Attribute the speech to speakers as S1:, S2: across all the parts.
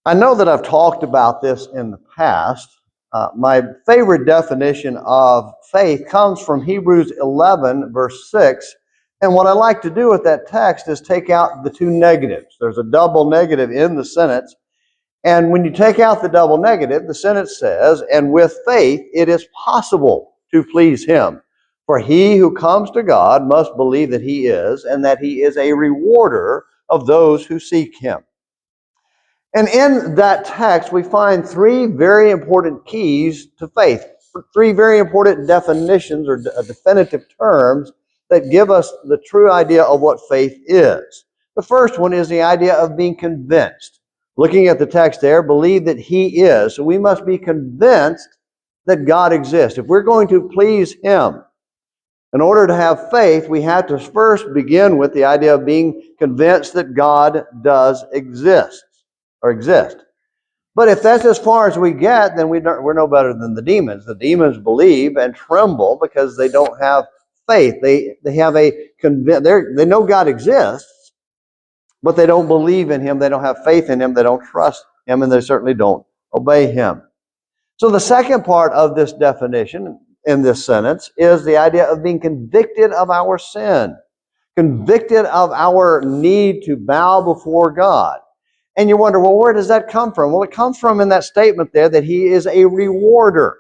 S1: I know that I've talked about this in the past. My favorite definition of faith comes from Hebrews 11, verse 6. And what I like to do with that text is take out the two negatives. There's a double negative in the sentence. And when you take out the double negative, the sentence says, and with faith it is possible to please him. For he who comes to God must believe that he is, and that he is a rewarder of those who seek him. And in that text, we find three very important keys to faith, three very important definitions or definitive terms that give us the true idea of what faith is. The first one is the idea of being convinced. Looking at the text there, believe that he is. So we must be convinced that God exists. If we're going to please him, in order to have faith, we have to first begin with the idea of being convinced that God does exist. But if that's as far as we get, then we're no better than the demons. The demons believe and tremble because they don't have faith. They have they know God exists, but they don't believe in him. They don't have faith in him. They don't trust him, and they certainly don't obey him. So the second part of this definition in this sentence is the idea of being convicted of our sin, convicted of our need to bow before God. And you wonder, well, where does that come from? Well, it comes from in that statement there that he is a rewarder.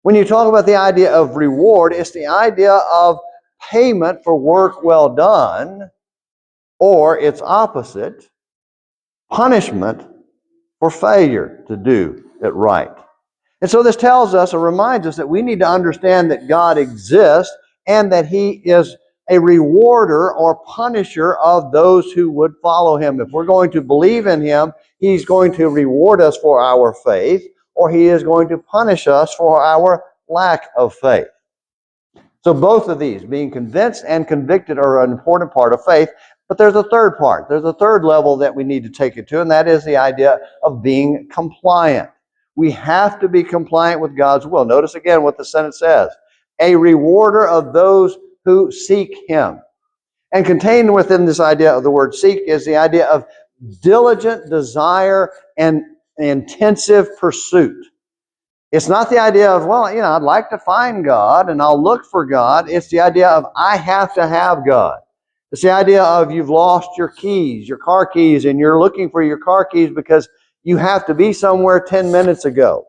S1: When you talk about the idea of reward, it's the idea of payment for work well done, or its opposite, punishment for failure to do it right. And so this tells us or reminds us that we need to understand that God exists and that he is a rewarder or punisher of those who would follow him. If we're going to believe in him, he's going to reward us for our faith, or he is going to punish us for our lack of faith. So both of these, being convinced and convicted, are an important part of faith. But there's a third part. There's a third level that we need to take it to, and that is the idea of being compliant. We have to be compliant with God's will. Notice again what the sentence says. A rewarder of those who seek him. And contained within this idea of the word seek is the idea of diligent desire and intensive pursuit. It's not the idea of, well, I'd like to find God and I'll look for God. It's the idea of I have to have God. It's the idea of you've lost your keys, your car keys, and you're looking for your car keys because you have to be somewhere 10 minutes ago.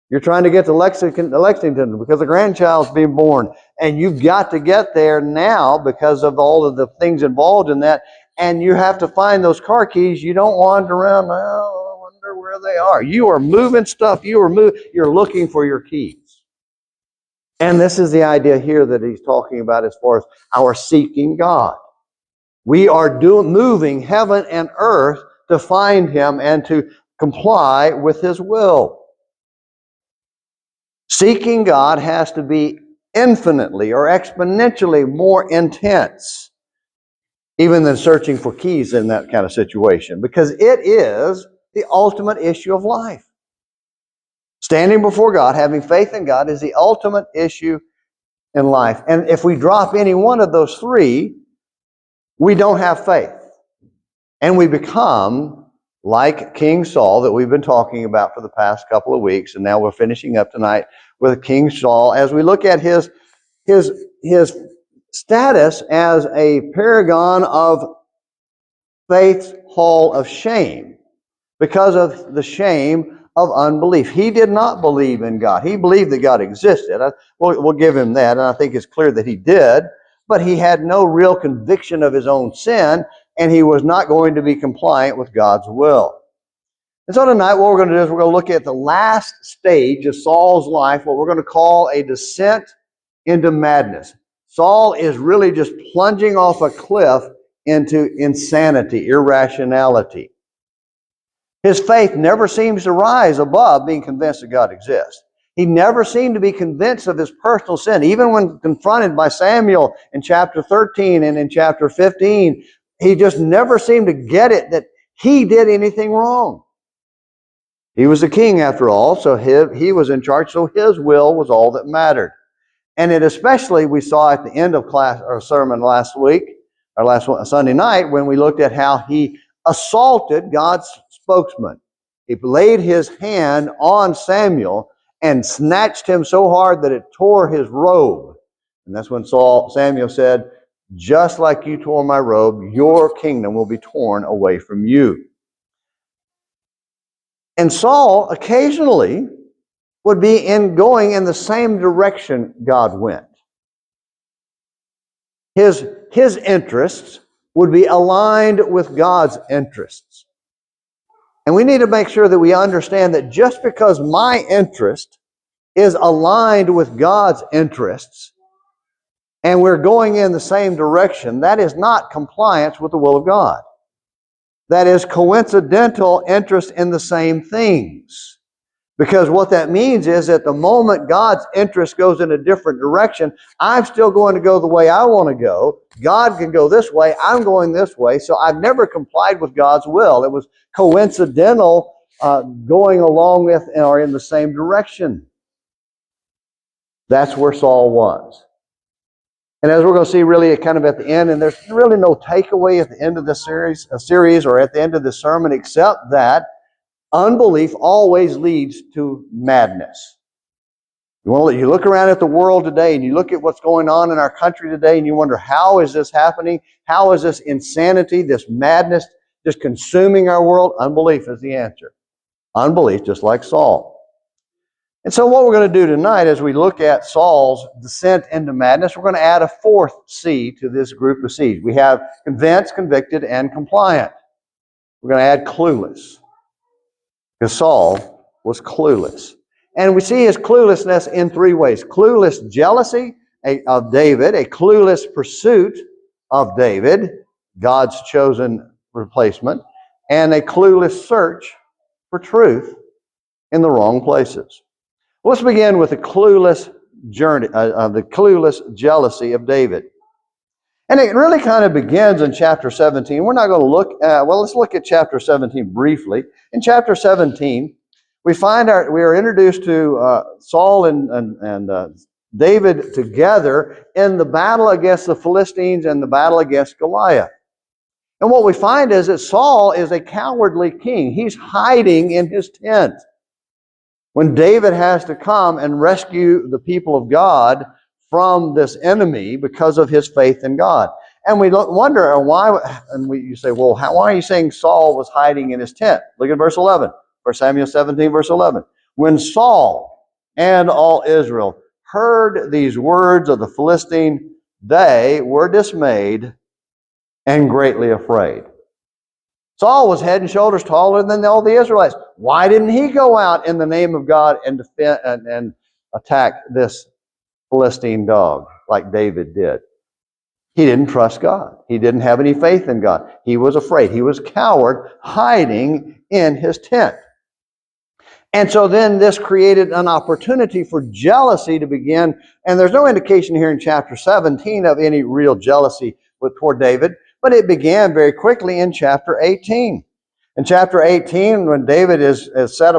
S1: You're trying to get to Lexington because a grandchild's being born, and you've got to get there now because of all of the things involved in that, and you have to find those car keys. You don't wander around, I wonder where they are. You are moving stuff. You're looking for your keys. And this is the idea here that he's talking about as far as our seeking God. We are moving heaven and earth to find him and to comply with his will. Seeking God has to be infinitely or exponentially more intense, even than searching for keys in that kind of situation, because it is the ultimate issue of life. Standing before God, having faith in God, is the ultimate issue in life. And if we drop any one of those three, we don't have faith. And we become like King Saul that we've been talking about for the past couple of weeks, and now we're finishing up tonight with King Saul as we look at his status as a paragon of faith's hall of shame because of the shame of unbelief. He did not believe in God. He believed that God existed. We'll give him that, and I think it's clear that he did, but he had no real conviction of his own sin, and he was not going to be compliant with God's will. And so tonight what we're going to do is we're going to look at the last stage of Saul's life, what we're going to call a descent into madness. Saul is really just plunging off a cliff into insanity, irrationality. His faith never seems to rise above being convinced that God exists. He never seemed to be convinced of his personal sin. Even when confronted by Samuel in chapter 13 and in chapter 15, he just never seemed to get it that he did anything wrong. He was the king after all, so he was in charge, so his will was all that mattered. And it especially we saw at the end of class or sermon last Sunday night, when we looked at how he assaulted God's spokesman. he laid his hand on Samuel and snatched him so hard that it tore his robe. And that's when Samuel said, just like you tore my robe, your kingdom will be torn away from you. And Saul occasionally would be going in the same direction God went. His interests would be aligned with God's interests. And we need to make sure that we understand that just because my interest is aligned with God's interests and we're going in the same direction, that is not compliance with the will of God. That is coincidental interest in the same things. Because what that means is that the moment God's interest goes in a different direction, I'm still going to go the way I want to go. God can go this way, I'm going this way. So I've never complied with God's will. It was coincidental going along with or in the same direction. That's where Saul was. And as we're going to see really kind of at the end, and there's really no takeaway at the end of this series or at the end of this sermon except that unbelief always leads to madness. You look around at the world today and you look at what's going on in our country today and you wonder, how is this happening? How is this insanity, this madness just consuming our world? Unbelief is the answer. Unbelief, just like Saul. And so what we're going to do tonight as we look at Saul's descent into madness, we're going to add a fourth C to this group of C's. We have convinced, convicted, and compliant. We're going to add clueless. Because Saul was clueless. And we see his cluelessness in three ways. Clueless jealousy of David, a clueless pursuit of David, God's chosen replacement, and a clueless search for truth in the wrong places. Let's begin with the clueless jealousy of David. And it really kind of begins in chapter 17. We're not going to look at, let's look at chapter 17 briefly. In chapter 17, we are introduced to Saul and David together in the battle against the Philistines and the battle against Goliath. And what we find is that Saul is a cowardly king. He's hiding in his tent. When David has to come and rescue the people of God from this enemy because of his faith in God. And we wonder why, and you say, well, why are you saying Saul was hiding in his tent? Look at verse 11, 1 Samuel 17, verse 11. When Saul and all Israel heard these words of the Philistine, they were dismayed and greatly afraid. Saul was head and shoulders taller than all the Israelites. Why didn't he go out in the name of God and defend and attack this Philistine dog like David did? He didn't trust God. He didn't have any faith in God. He was afraid. He was coward, hiding in his tent. And so then this created an opportunity for jealousy to begin. And there's no indication here in chapter 17 of any real jealousy toward David, but it began very quickly in chapter 18. In chapter 18, when David is set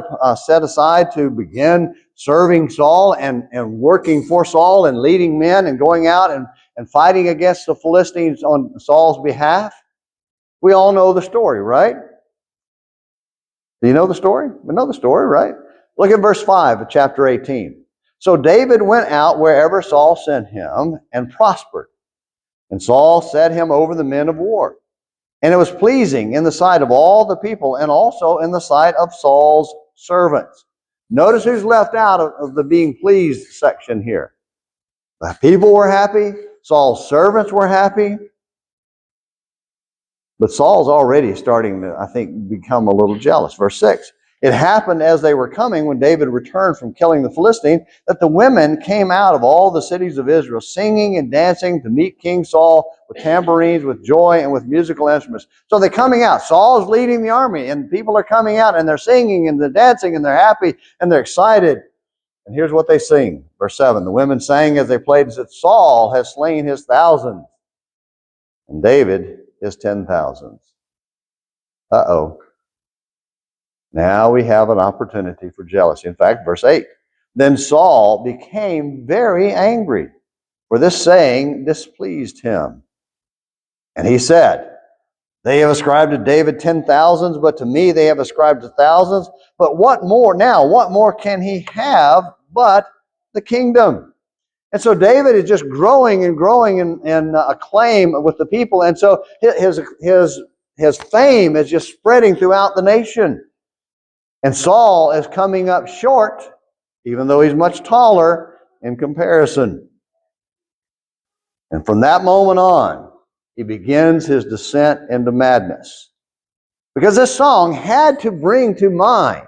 S1: aside to begin serving Saul and working for Saul and leading men and going out and fighting against the Philistines on Saul's behalf, we all know the story, right? Do you know the story? We know the story, right? Look at verse 5 of chapter 18. So David went out wherever Saul sent him and prospered. And Saul set him over the men of war. And it was pleasing in the sight of all the people and also in the sight of Saul's servants. Notice who's left out of the being pleased section here. The people were happy. Saul's servants were happy. But Saul's already starting to, I think, become a little jealous. Verse 6. It happened as they were coming, when David returned from killing the Philistine, that the women came out of all the cities of Israel, singing and dancing to meet King Saul with tambourines, with joy, and with musical instruments. So they're coming out. Saul's leading the army, and people are coming out, and they're singing, and they're dancing, and they're happy, and they're excited. And here's what they sing. Verse 7. The women sang as they played and said, Saul has slain his thousands, and David his 10,000s. Uh-oh. Now we have an opportunity for jealousy. In fact, verse 8. Then Saul became very angry, for this saying displeased him. And he said, They have ascribed to David 10,000s, but to me they have ascribed to thousands. But what more now? What more can he have but the kingdom? And so David is just growing and growing in acclaim with the people. And so his fame is just spreading throughout the nation. And Saul is coming up short, even though he's much taller in comparison. And from that moment on, he begins his descent into madness. Because this song had to bring to mind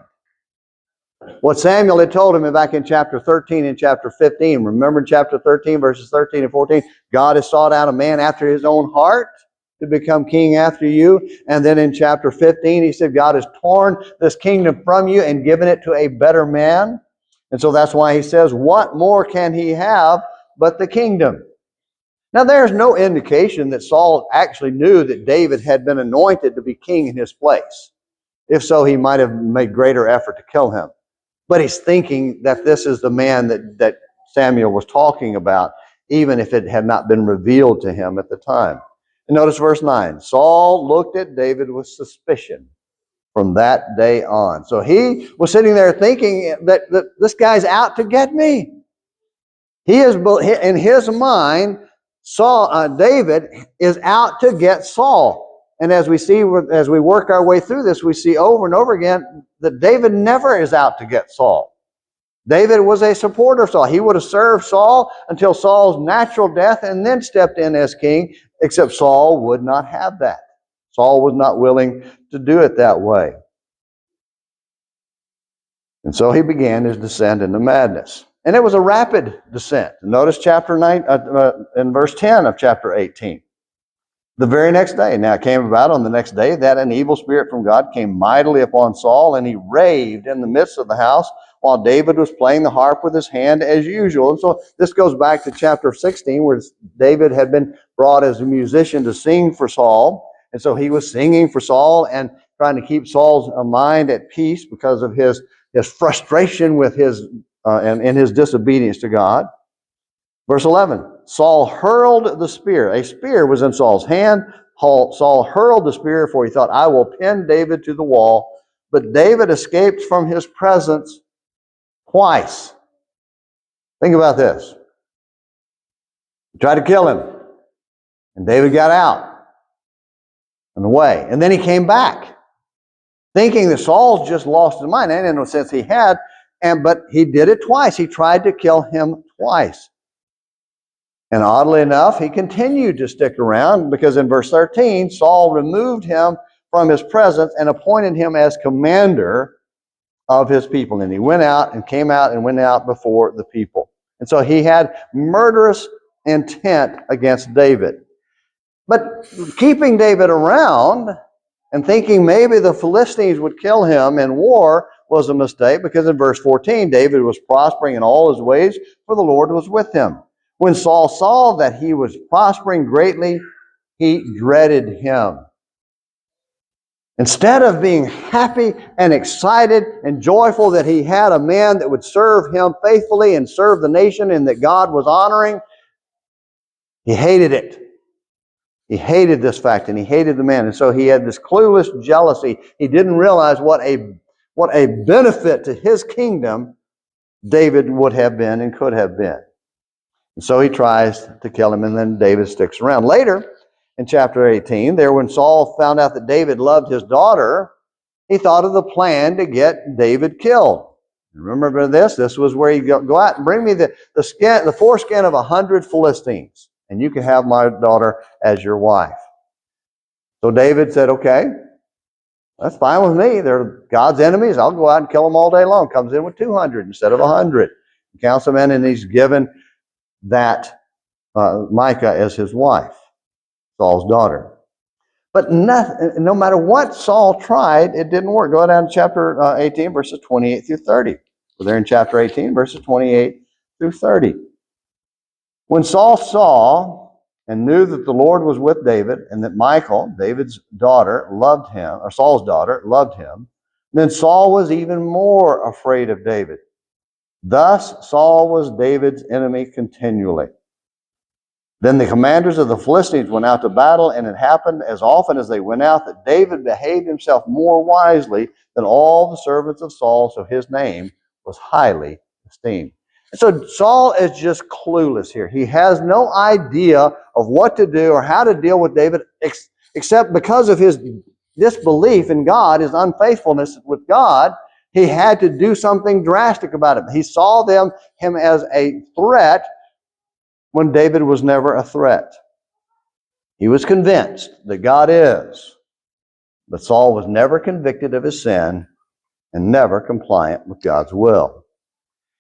S1: what Samuel had told him back in chapter 13 and chapter 15. Remember in chapter 13, verses 13 and 14, God has sought out a man after his own heart to become king after you. And then in chapter 15, he said, God has torn this kingdom from you and given it to a better man. And so that's why he says, what more can he have but the kingdom? Now, there's no indication that Saul actually knew that David had been anointed to be king in his place. If so, he might have made greater effort to kill him. But he's thinking that this is the man that Samuel was talking about, even if it had not been revealed to him at the time. And notice verse 9. Saul looked at David with suspicion from that day on. So he was sitting there thinking that this guy's out to get me. He is, in his mind, David is out to get Saul. And as we see, as we work our way through this, we see over and over again that David never is out to get Saul. David was a supporter of Saul. He would have served Saul until Saul's natural death and then stepped in as king, except Saul would not have that. Saul was not willing to do it that way. And so he began his descent into madness. And it was a rapid descent. Notice chapter 9, in verse 10 of chapter 18. The very next day, now it came about on the next day that an evil spirit from God came mightily upon Saul, and he raved in the midst of the house while David was playing the harp with his hand as usual. And so this goes back to chapter 16, where David had been brought as a musician to sing for Saul. And so he was singing for Saul and trying to keep Saul's mind at peace because of his frustration with his and his disobedience to God. Verse 11, Saul hurled the spear. A spear was in Saul's hand. Saul hurled the spear, for he thought, I will pin David to the wall. But David escaped from his presence twice. Think about this. He tried to kill him, and David got out and away. And then he came back, thinking that Saul's just lost his mind. And in a sense he had, but he did it twice. He tried to kill him twice. And oddly enough, he continued to stick around because in verse 13, Saul removed him from his presence and appointed him as commander of his people. And he went out and came out and went out before the people. And so he had murderous intent against David. But keeping David around and thinking maybe the Philistines would kill him in war was a mistake, because in verse 14, David was prospering in all his ways, for the Lord was with him. When Saul saw that he was prospering greatly, he dreaded him. Instead of being happy and excited and joyful that he had a man that would serve him faithfully and serve the nation and that God was honoring, he hated it. He hated this fact and he hated the man. And so he had this clueless jealousy. He didn't realize what a benefit to his kingdom David would have been and could have been. And so he tries to kill him, and then David sticks around. Later, in chapter 18, when Saul found out that David loved his daughter, he thought of the plan to get David killed. Remember this? This was where he'd go out and bring me the foreskin of 100 Philistines, and you can have my daughter as your wife. So David said, okay, that's fine with me. They're God's enemies. I'll go out and kill them all day long. Comes in with 200 instead of 100. He counts them in, and he's given that Micah as his wife, Saul's daughter. But no matter what Saul tried, it didn't work. Go down to chapter 18, verses 28 through 30. We're there in chapter 18, verses 28 through 30. When Saul saw and knew that the Lord was with David, and that Michal, David's daughter, loved him, or Saul's daughter, loved him, then Saul was even more afraid of David. Thus Saul was David's enemy continually. Then the commanders of the Philistines went out to battle, and it happened as often as they went out that David behaved himself more wisely than all the servants of Saul, so his name was highly esteemed. So Saul is just clueless here. He has no idea of what to do or how to deal with David, except because of his disbelief in God, his unfaithfulness with God, he had to do something drastic about it. He saw him as a threat when David was never a threat. He was convinced that God is, but Saul was never convicted of his sin and never compliant with God's will.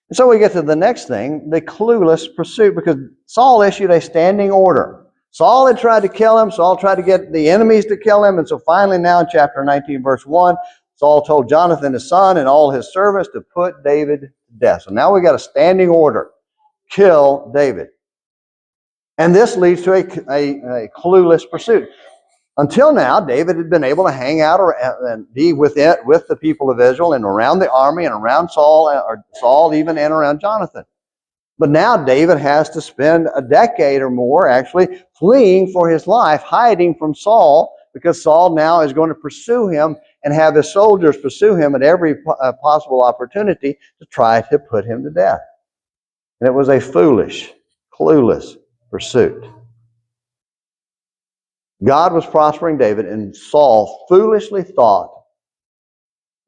S1: And so we get to the next thing, the clueless pursuit, because Saul issued a standing order. Saul had tried to kill him. Saul tried to get the enemies to kill him. And so finally now in chapter 19, verse 1, Saul told Jonathan, his son, and all his servants to put David to death. So now we got a standing order. Kill David. And this leads to a clueless pursuit. Until now, David had been able to hang out and be with the people of Israel and around the army and around Saul even, and around Jonathan. But now David has to spend a decade or more actually fleeing for his life, hiding from Saul, because Saul now is going to pursue him and have his soldiers pursue him at every possible opportunity to try to put him to death. And it was a foolish, clueless pursuit. God was prospering David, and Saul foolishly thought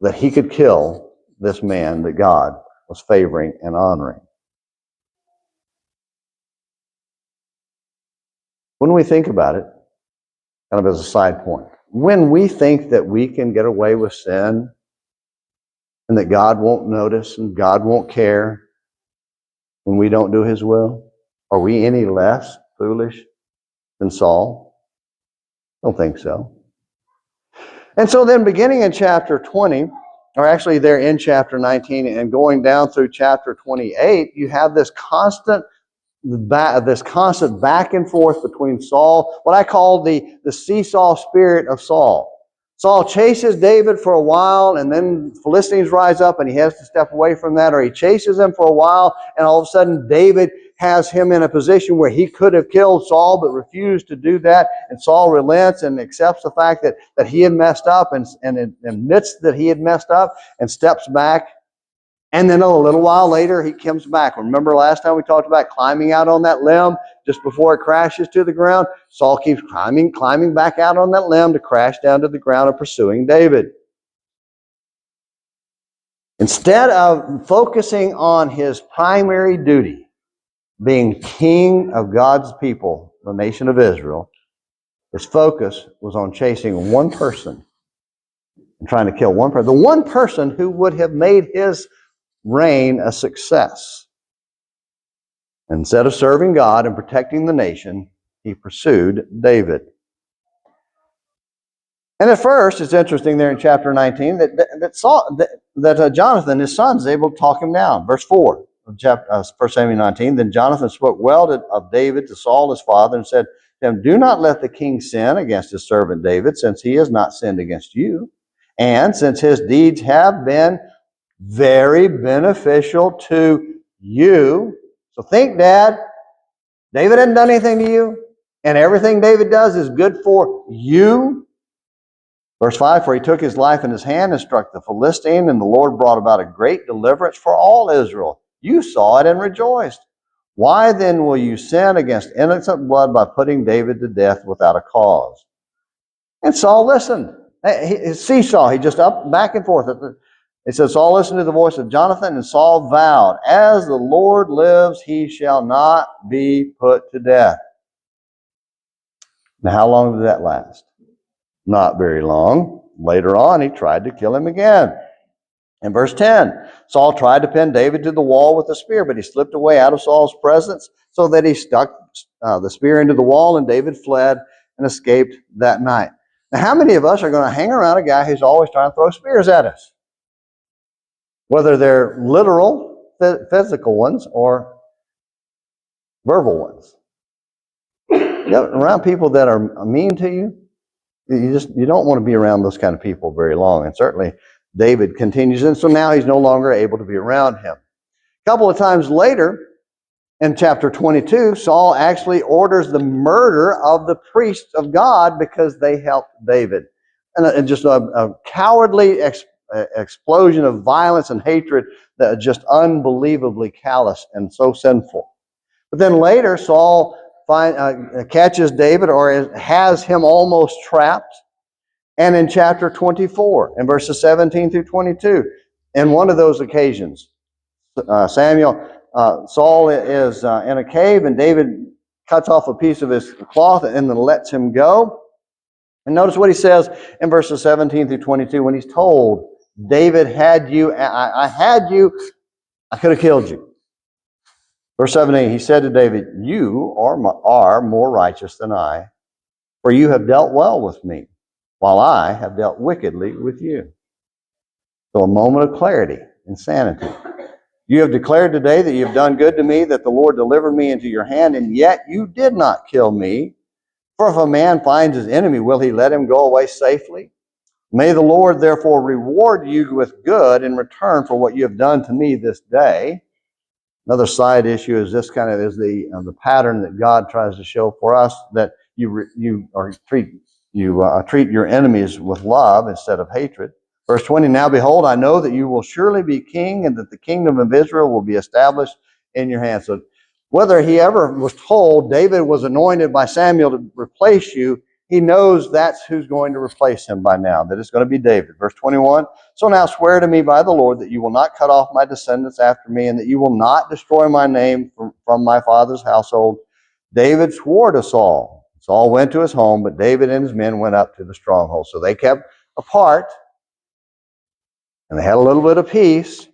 S1: that he could kill this man that God was favoring and honoring. When we think about it, kind of as a side point, when we think that we can get away with sin and that God won't notice and God won't care when we don't do his will, are we any less foolish than Saul? I don't think so. And so then beginning in chapter 20, or actually there in chapter 19 and going down through chapter 28, you have this constant back and forth between Saul, what I call the seesaw spirit of Saul. Saul chases David for a while, and then Philistines rise up and he has to step away from that, or he chases him for a while, and all of a sudden David has him in a position where he could have killed Saul but refused to do that, and Saul relents and accepts the fact that he had messed up and admits that he had messed up and steps back. And then a little while later, he comes back. Remember last time we talked about climbing out on that limb just before it crashes to the ground? Saul keeps climbing back out on that limb to crash down to the ground and pursuing David. Instead of focusing on his primary duty, being king of God's people, the nation of Israel, his focus was on chasing one person and trying to kill one person. The one person who would have made his reign a success. Instead of serving God and protecting the nation, he pursued David. And at first, it's interesting there in chapter 19 that Jonathan, his son, is able to talk him down. Verse 4 of 1 Samuel 19, then Jonathan spoke well of David to Saul his father and said to him, do not let the king sin against his servant David, since he has not sinned against you, and since his deeds have been very beneficial to you. So think, Dad, David hadn't done anything to you, and everything David does is good for you. Verse 5, for he took his life in his hand and struck the Philistine, and the Lord brought about a great deliverance for all Israel. You saw it and rejoiced. Why then will you sin against innocent blood by putting David to death without a cause? And Saul listened. His seesaw, he just up, back and forth. It says, Saul listened to the voice of Jonathan, and Saul vowed, as the Lord lives, he shall not be put to death. Now, how long did that last? Not very long. Later on, he tried to kill him again. In verse 10, Saul tried to pin David to the wall with a spear, but he slipped away out of Saul's presence so that he stuck the spear into the wall, and David fled and escaped that night. Now, how many of us are going to hang around a guy who's always trying to throw spears at us? Whether they're literal, physical ones, or verbal ones. Around people that are mean to you, you don't want to be around those kind of people very long. And certainly David continues, and so now he's no longer able to be around him. A couple of times later, In chapter 22, Saul actually orders the murder of the priests of God because they helped David. And just a cowardly explosion of violence and hatred that is just unbelievably callous and so sinful. But then later, Saul catches David or has him almost trapped. And in chapter 24, in verses 17 through 22, in one of those occasions, Saul is in a cave, and David cuts off a piece of his cloth and then lets him go. And notice what he says in verses 17 through 22 when he's told, David had you, I had you, I could have killed you. Verse 17, he said to David, you are more righteous than I, for you have dealt well with me, while I have dealt wickedly with you. So a moment of clarity and sanity. You have declared today that you have done good to me, that the Lord delivered me into your hand, and yet you did not kill me. For if a man finds his enemy, will he let him go away safely? May the Lord therefore reward you with good in return for what you have done to me this day. Another side issue is this kind of is the pattern that God tries to show for us, that you treat your enemies with love instead of hatred. Verse 20, now behold, I know that you will surely be king and that the kingdom of Israel will be established in your hands. So whether he ever was told David was anointed by Samuel to replace you, he knows that's who's going to replace him by now, that it's going to be David. Verse 21, so now swear to me by the Lord that you will not cut off my descendants after me and that you will not destroy my name from my father's household. David swore to Saul. Saul went to his home, but David and his men went up to the stronghold. So they kept apart, and they had a little bit of peace,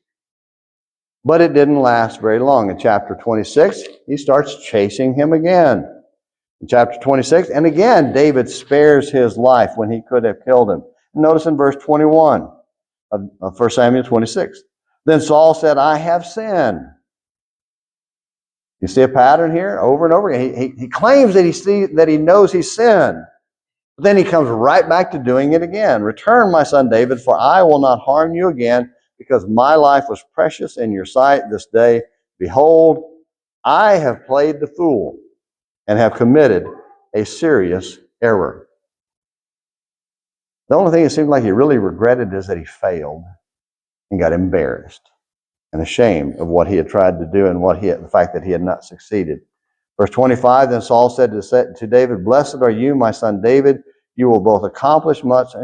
S1: but it didn't last very long. In chapter 26, he starts chasing him again. In chapter 26, and again, David spares his life when he could have killed him. Notice in verse 21 of 1 Samuel 26. Then Saul said, I have sinned. You see a pattern here over and over again. He claims that he knows he's sinned. But then he comes right back to doing it again. Return, my son David, for I will not harm you again, because my life was precious in your sight this day. Behold, I have played the fool and have committed a serious error. The only thing it seemed like he really regretted is that he failed and got embarrassed and ashamed of what he had tried to do and the fact that he had not succeeded. Verse 25, then Saul said to David, blessed are you, my son David. You will both accomplish much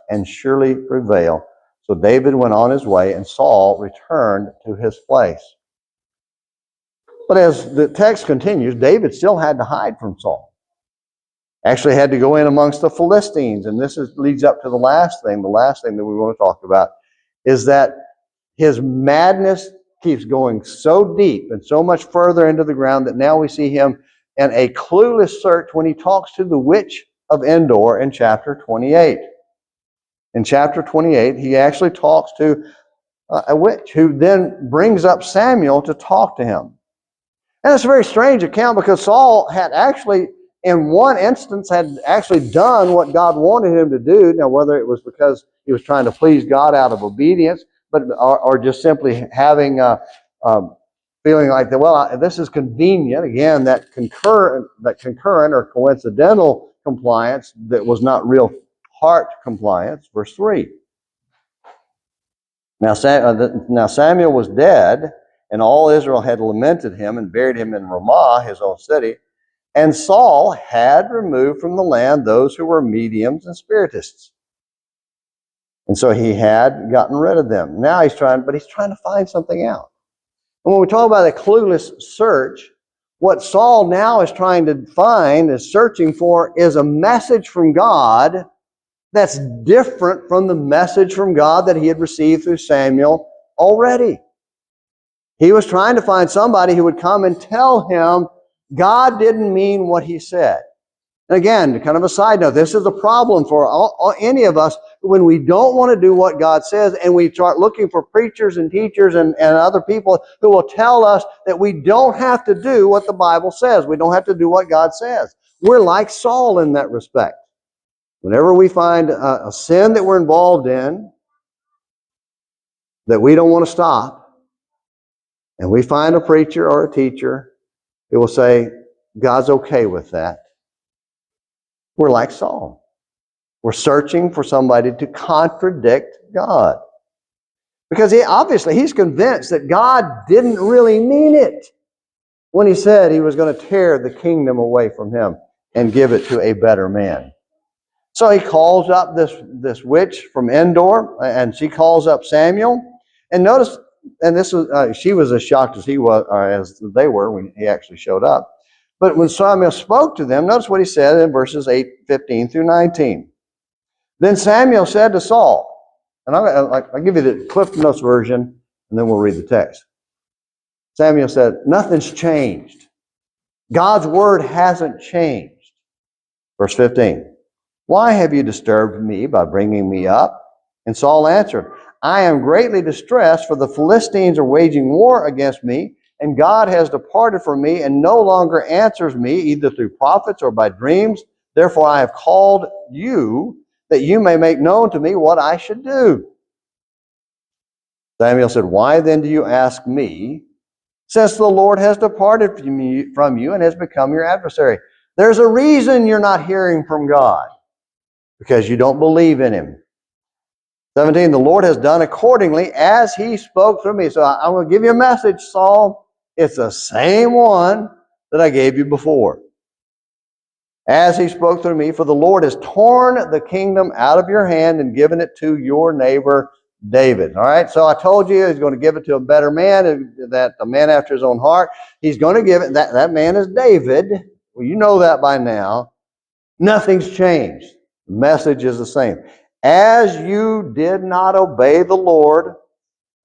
S1: and surely prevail. So David went on his way, and Saul returned to his place. But as the text continues, David still had to hide from Saul. Actually had to go in amongst the Philistines. And this leads up to the last thing that we want to talk about, is that his madness keeps going so deep and so much further into the ground that now we see him in a clueless search when he talks to the witch of Endor in chapter 28. In chapter 28, he actually talks to a witch who then brings up Samuel to talk to him. And it's a very strange account because Saul had actually, in one instance, had actually done what God wanted him to do. Now, whether it was because he was trying to please God out of obedience, or just simply having feeling like that, well, this is convenient. Again, that concurrent or coincidental compliance that was not real heart compliance. Verse 3. Now Samuel was dead, and all Israel had lamented him and buried him in Ramah, his own city. And Saul had removed from the land those who were mediums and spiritists. And so he had gotten rid of them. Now he's trying to find something out. And when we talk about a clueless search, what Saul now is trying to find, is searching for, is a message from God that's different from the message from God that he had received through Samuel already. He was trying to find somebody who would come and tell him God didn't mean what he said. And again, kind of a side note, this is a problem for any of us when we don't want to do what God says and we start looking for preachers and teachers and other people who will tell us that we don't have to do what the Bible says. We don't have to do what God says. We're like Saul in that respect. Whenever we find a sin that we're involved in that we don't want to stop, and we find a preacher or a teacher who will say, God's okay with that, we're like Saul. We're searching for somebody to contradict God. Because he's convinced that God didn't really mean it when he said he was going to tear the kingdom away from him and give it to a better man. So he calls up this witch from Endor, and she calls up Samuel. And notice, and this was she was as shocked as he was, or as they were when he actually showed up. But when Samuel spoke to them, notice what he said in verses 15 through 19. Then Samuel said to Saul, and I'll give you the Cliff Notes version, and then we'll read the text. Samuel said, nothing's changed. God's word hasn't changed. Verse 15. Why have you disturbed me by bringing me up? And Saul answered, I am greatly distressed, for the Philistines are waging war against me, and God has departed from me and no longer answers me, either through prophets or by dreams. Therefore I have called you, that you may make known to me what I should do. Samuel said, why then do you ask me, since the Lord has departed from you and has become your adversary? There's a reason you're not hearing from God, because you don't believe in him. 17, the Lord has done accordingly as he spoke through me. So I'm going to give you a message, Saul. It's the same one that I gave you before. As he spoke through me, for the Lord has torn the kingdom out of your hand and given it to your neighbor David. All right, so I told you he's going to give it to a better man, that a man after his own heart. He's going to give it, that man is David. Well, you know that by now. Nothing's changed. The message is the same. As you did not obey the Lord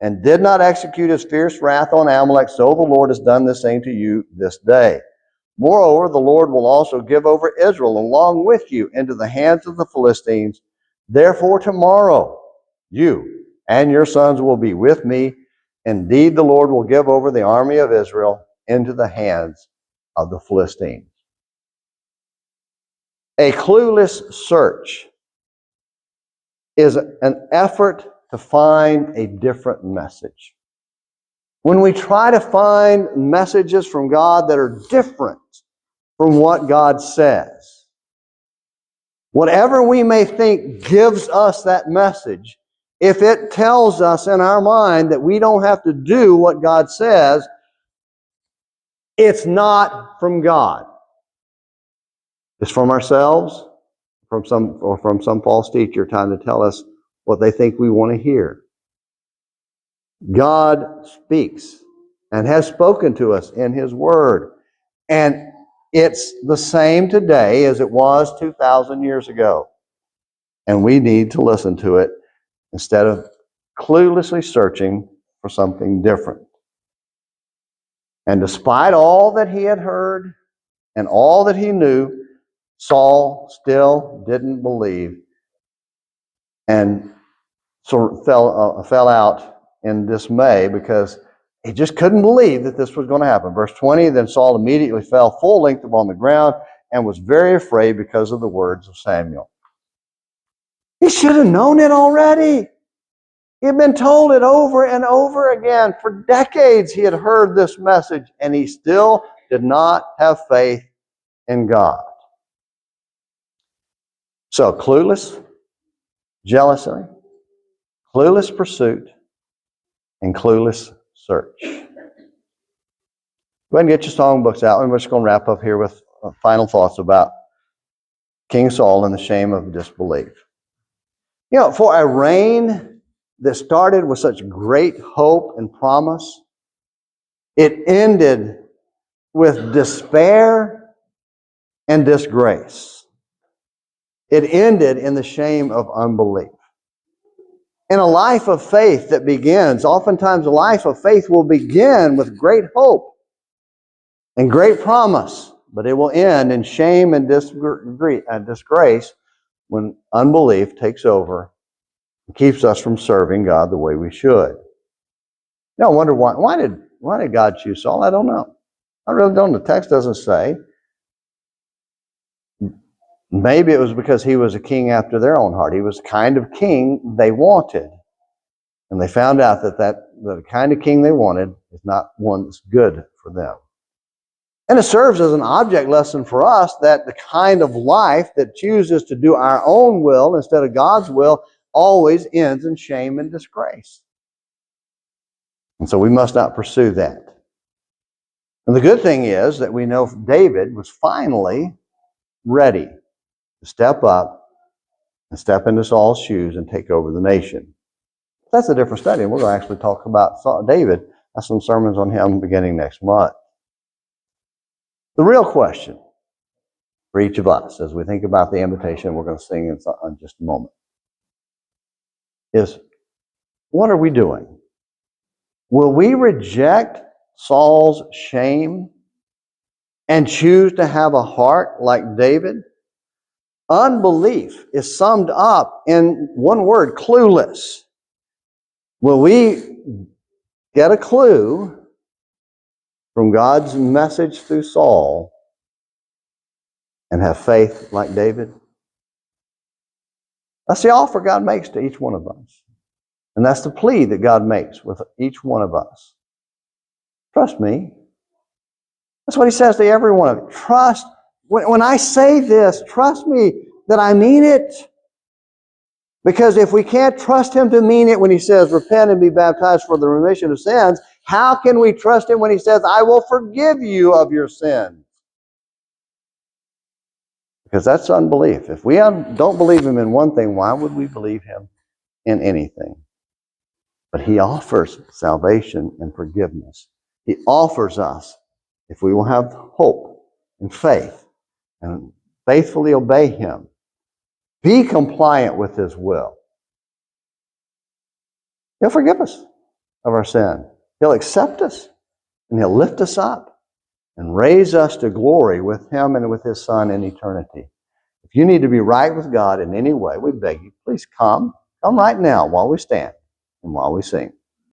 S1: and did not execute his fierce wrath on Amalek, so the Lord has done the same to you this day. Moreover, the Lord will also give over Israel along with you into the hands of the Philistines. Therefore, tomorrow you and your sons will be with me. Indeed, the Lord will give over the army of Israel into the hands of the Philistines. A clueless search is an effort to find a different message. When we try to find messages from God that are different from what God says, whatever we may think gives us that message, if it tells us in our mind that we don't have to do what God says, it's not from God. It's from ourselves, from some false teacher trying to tell us what they think we want to hear. God speaks and has spoken to us in his word. And it's the same today as it was 2,000 years ago. And we need to listen to it instead of cluelessly searching for something different. And despite all that he had heard and all that he knew, Saul still didn't believe and sort of fell out in dismay because he just couldn't believe that this was going to happen. Verse 20, then Saul immediately fell full length upon the ground and was very afraid because of the words of Samuel. He should have known it already. He had been told it over and over again. For decades he had heard this message, and he still did not have faith in God. So, clueless jealousy, clueless pursuit, and clueless search. Go ahead and get your songbooks out, and we're just going to wrap up here with final thoughts about King Saul and the shame of disbelief. You know, for a reign that started with such great hope and promise, it ended with despair and disgrace. It ended in the shame of unbelief. In a life of faith that begins, oftentimes a life of faith will begin with great hope and great promise, but it will end in shame and disgrace when unbelief takes over and keeps us from serving God the way we should. Now, I wonder why did God choose Saul? I don't know. I really don't. The text doesn't say. Maybe it was because he was a king after their own heart. He was the kind of king they wanted. And they found out that the kind of king they wanted is not one that's good for them. And it serves as an object lesson for us that the kind of life that chooses to do our own will instead of God's will always ends in shame and disgrace. And so we must not pursue that. And the good thing is that we know David was finally ready to step up and step into Saul's shoes and take over the nation. That's a different study, and we're going to actually talk about David. That's some sermons on him beginning next month. The real question for each of us, as we think about the invitation we're going to sing in just a moment, is what are we doing? Will we reject Saul's shame and choose to have a heart like David? Unbelief is summed up in one word, clueless. Will we get a clue from God's message through Saul and have faith like David? That's the offer God makes to each one of us. And that's the plea that God makes with each one of us. Trust me. That's what he says to every one of you. Trust. When I say this, trust me that I mean it. Because if we can't trust him to mean it when he says, repent and be baptized for the remission of sins, how can we trust him when he says, I will forgive you of your sins? Because that's unbelief. If we don't believe him in one thing, why would we believe him in anything? But he offers salvation and forgiveness. He offers us, if we will have hope and faith and faithfully obey him, be compliant with his will, he'll forgive us of our sin. He'll accept us, and he'll lift us up and raise us to glory with him and with his Son in eternity. If you need to be right with God in any way, we beg you, please come. Come right now while we stand and while we sing.